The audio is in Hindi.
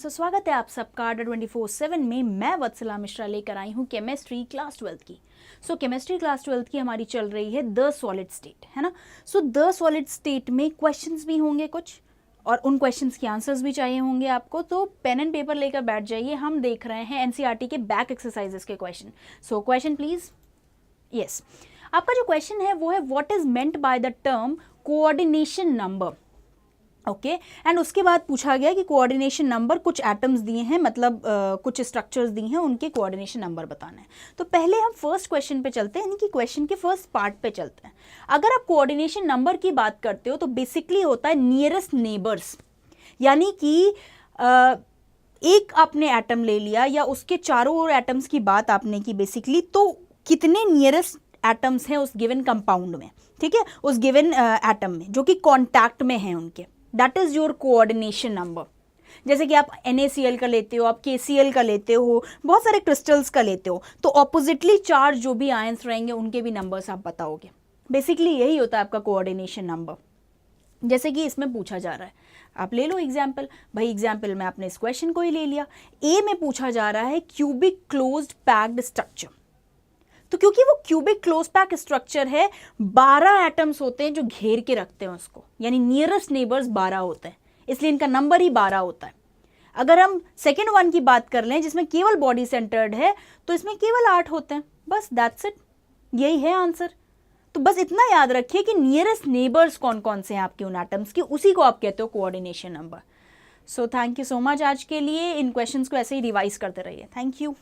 सो स्वागत है आप सबका अड्डा 24/7 में। मैं वत्सला मिश्रा लेकर आई हूँ केमिस्ट्री क्लास 12 की। केमिस्ट्री क्लास 12 की हमारी चल रही है द सॉलिड स्टेट, है ना। द सॉलिड स्टेट में क्वेश्चंस भी होंगे कुछ, और उन क्वेश्चंस के आंसर्स भी चाहिए होंगे आपको। तो पेन एंड पेपर लेकर बैठ जाइए, हम देख रहे हैं एनसीईआरटी के बैक एक्सरसाइजेस के क्वेश्चन। Question please. यस, आपका जो क्वेश्चन है वो है what is meant by the term coordination number. Okay, and उसके बाद पूछा गया कि कोऑर्डिनेशन नंबर, कुछ एटम्स दिए हैं, मतलब कुछ स्ट्रक्चर्स दिए हैं, उनके कोऑर्डिनेशन नंबर बताना है। तो पहले हम फर्स्ट क्वेश्चन पे चलते हैं, यानी कि क्वेश्चन के फर्स्ट पार्ट पे चलते हैं। अगर आप कोऑर्डिनेशन नंबर की बात करते हो तो बेसिकली होता है नियरेस्ट नेबर्स, यानी कि एक आपने एटम ले लिया या उसके चारों ओर एटम्स की बात आपने की बेसिकली, तो कितने नियरेस्ट एटम्स हैं उस गिवन कंपाउंड में, ठीक है, उस गिवन एटम में जो कि कॉन्टैक्ट में हैं उनके, that is your coordination number. जैसे कि आप NaCl का लेते हो, आप KCl का लेते हो, बहुत सारे क्रिस्टल्स का लेते हो, तो ऑपोजिटली चार्ज जो भी आयंस रहेंगे उनके भी नंबर्स आप बताओगे। बेसिकली यही होता है आपका कोऑर्डिनेशन नंबर। जैसे कि इसमें पूछा जा रहा है, आप ले लो एग्जाम्पल। भाई एग्जाम्पल में आपने इस क्वेश्चन को ही ले लिया। ए में पूछा जा रहा है क्यूबिक क्लोज्ड पैक्ड स्ट्रक्चर। तो क्योंकि वो क्यूबिक क्लोज पैक स्ट्रक्चर है, 12 एटम्स होते हैं जो घेर के रखते हैं उसको, यानी नियरेस्ट नेबर्स 12 होते हैं, इसलिए इनका नंबर ही 12 होता है। अगर हम सेकेंड वन की बात कर लें जिसमें केवल बॉडी सेंटर्ड है, तो इसमें केवल 8 होते हैं, बस दैट्स इट, यही है आंसर। तो बस इतना याद रखिए कि नियरेस्ट नेबर्स कौन कौन से हैं आपके उन एटम्स के, उसी को आप कहते हो coordination number. Thank you so much आज के लिए। इन क्वेश्चंस को ऐसे ही रिवाइज करते रहिए। Thank you.